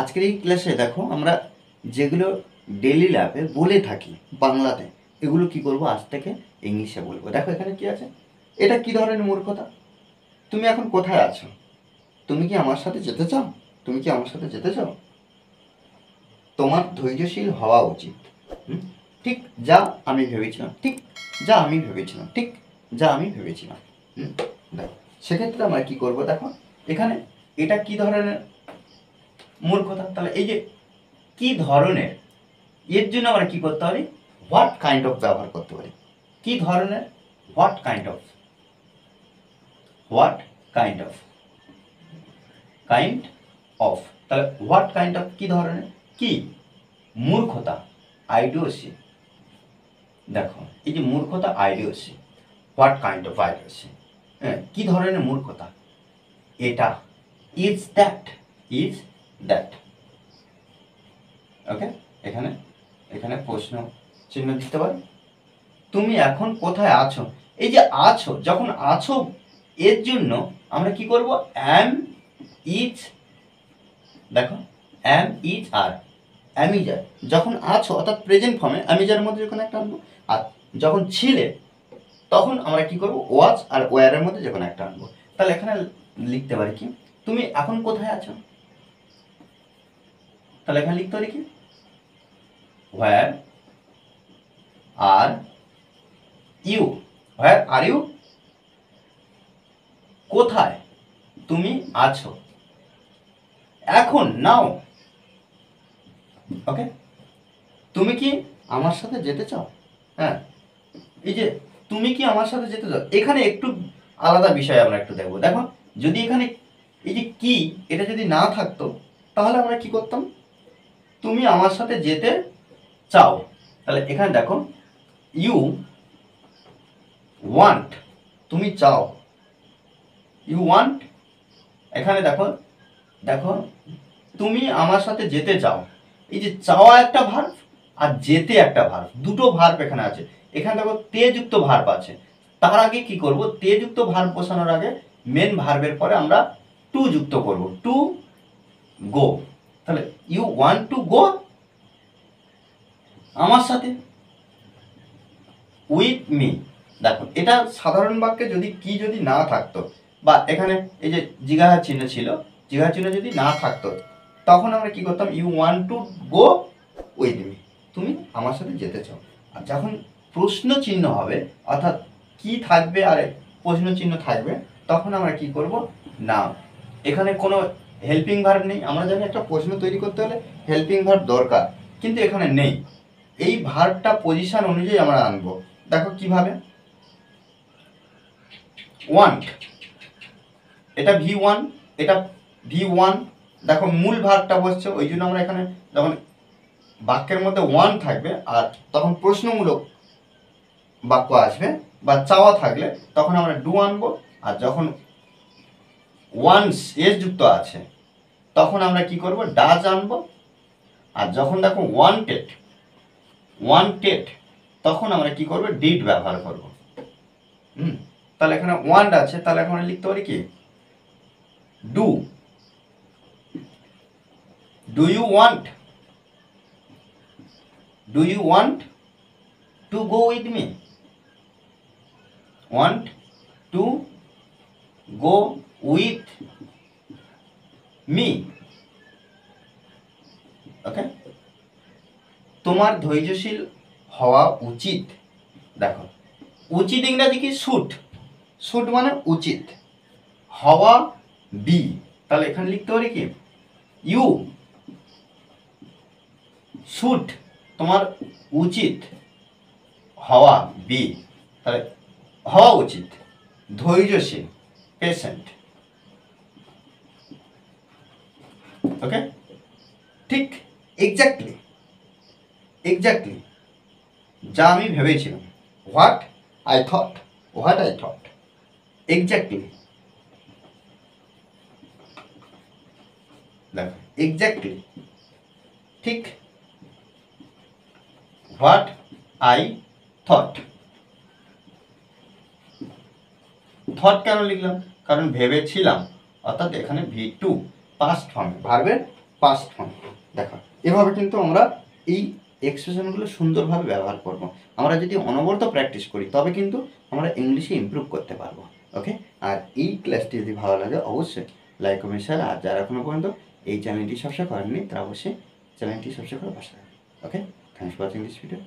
আজকের এই ক্লাসে দেখো আমরা যেগুলো ডেইলি লাইফে বলে থাকি বাংলাতে, এগুলো কি করব আজ থেকে ইংলিশে বলবো। দেখো এখানে কি আছে, এটা কি ধরনের মূর্খতা? তুমি এখন কোথায় আছো? তুমি কি আমার সাথে যেতে চাও? তুমি কি আমার সাথে যেতে চাও? তোমার ধৈর্যশীল হওয়া উচিত। ঠিক যা আমি ভেবেছিলাম, ঠিক যা আমি ভেবেছিলাম, ঠিক যা আমি ভেবেছিলাম। দেখো সেক্ষেত্রে আমরা কি করব, দেখো এখানে এটা কি ধরনের মূর্খতা? তাহলে এই যে কি ধরনের, এর জন্য আমরা কি করতে পারি, হোয়াট কাইন্ড অফ ব্যবহার করতে পারি। কি ধরনের, what kind of, what kind of, kind of. তাহলে হোয়াট কাইন্ড অফ কি ধরনের, কি মূর্খতা, আইডিওসি। দেখো এই যে মূর্খতা, আইডিওসি, হোয়াট কাইন্ড অফ আইডিওসি, হ্যাঁ কি ধরনের মূর্খতা এটা, ইজ দ্যাট, ইজ দ্যাট। ওকে, এখানে এখানে প্রশ্ন চিহ্ন দিতে পারি। তুমি এখন কোথায় আছো? এই যে আছো, যখন আছো এর জন্য আমরা কি করব, অ্যাম, ইজ। দেখো অ্যাম, ইজ, আর অ্যামিজার। যখন আছো অর্থাৎ প্রেজেন্ট ফর্মে অ্যামিজার মধ্যে যখন একটা আনবো, আর যখন ছিলে তখন আমরা কি করব, ওয়াজ আর ওয়ারের মধ্যে যখন একটা আনবো। তাহলে এখানে লিখতে পারি কি, তুমি এখন কোথায় আছো? তাহলে এখানে লিখতে পারি কি, হোয়ার are you, where are you, কোথায় তুমি আছো এখন, নাও। ওকে, তুমি কি আমার সাথে যেতে চাও? হ্যাঁ, এই যে তুমি কি আমার সাথে যেতে চাও, এখানে একটু আলাদা বিষয় আমরা একটু দেখবো। দেখো যদি এখানে এই যে কি, এটা যদি না থাকতো তাহলে আমরা কি করতাম, তুমি আমার সাথে যেতে চাও। তাহলে এখানে দেখো ইউ ওয়ান্ট, তুমি চাও, ইউ ওয়ান্ট। এখানে দেখো, দেখো তুমি আমার সাথে যেতে চাও, এই যে চাওয়া একটা ভার্ব আর যেতে একটা ভার্ব, দুটো ভার্ব এখানে আছে। এখানে দেখো তে যুক্ত ভার্ব আছে, তার আগে কি করব, তে যুক্ত ভার্ব বসানোর আগে মেন ভার্বের পরে আমরা টু যুক্ত করব, টু গো। তাহলে ইউ ওয়ান্ট টু গো আমার সাথে, উইথ মি। দেখো এটা সাধারণ বাক্যে যদি কি যদি না থাকতো, বা এখানে এই যে জিজ্ঞাসা চিহ্ন ছিল, জিজ্ঞাসা চিহ্ন যদি না থাকতো তখন আমরা কি করতাম, you want to go with me, তুমি আমার সাথে যেতে চাও। আর যখন প্রশ্ন চিহ্ন হবে অর্থাৎ কি থাকবে আর প্রশ্ন চিহ্ন থাকবে, তখন আমরা কি করব, না এখানে কোনো হেল্পিং ভার্ব নেই। আমরা জানি একটা প্রশ্ন তৈরি করতে হলে হেল্পিং ভার্ব দরকার, কিন্তু এখানে নেই। এই ভার্বটা পজিশন অনুযায়ী আমরা আনবো। দেখো কিভাবে, ওয়ান্ট, এটা ভি ওয়ান, এটা ভি ওয়ান। দেখো মূল ভার্বটা বসছে, ওই জন্য আমরা এখানে যখন বাক্যের মধ্যে ওয়ান থাকবে আর তখন প্রশ্নমূলক বাক্য আসবে বা চাওয়া থাকলে তখন আমরা ডু আনবো। আর যখন ওয়ান্স এস যুক্ত আছে তখন আমরা কি করব, ডাজ আনবো। আর যখন দেখো ওয়ান্টেড, ওয়ান্টেড, তখন আমরা কি করব, ডিড ব্যবহার করব। তাহলে এখানে ওয়ান্ট আছে, তাহলে এখন লিখতে পারি কি, do, do you want, do you want to go with me, want to go with me. Okay, তোমার ধৈর্যশীল হওয়া উচিত। দেখো উচিত ইংরাজি কি, শুড, শুড মানে উচিত, হওয়া বি। তাহলে এখানে লিখতে পারি কি, ইউ শুড, তোমার উচিত হওয়া বি। তাহলে হওয়া উচিত ধৈর্যশীল, পেশেন্ট। ওকে, ঠিক, এক্স্যাক্টলি, এক্স্যাক্টলি যা আমি ভেবেছিলাম, what I thought, what I thought, exactly. দেখো এক্স্যাক্টলি, ঠিক, হোয়াট আই থট। থট কেন লিখলাম, কারণ ভেবেছিলাম, অর্থাৎ এখানে ভি টু পাস্ট ফর্মে, ভার্বের পাস্ট ফর্ম। দেখো এভাবে কিন্তু আমরা এই এক্সপ্রেশনগুলো সুন্দরভাবে ব্যবহার করব। আমরা যদি অনবরত প্র্যাকটিস করি তবে কিন্তু আমরা ইংলিশে ইমপ্রুভ করতে পারবো। ওকে, আর এই ক্লাসটি যদি ভালো লাগে অবশ্যই লাইক কমেন্ট শেয়ার, আর যারা এখনো পর্যন্ত এই চ্যানেলটি সাবস্ক্রাইব করেননি তারা অবশ্যই চ্যানেলটি সাবস্ক্রাইব করে পাশে থাকবেন। Okay, thanks for watching this video.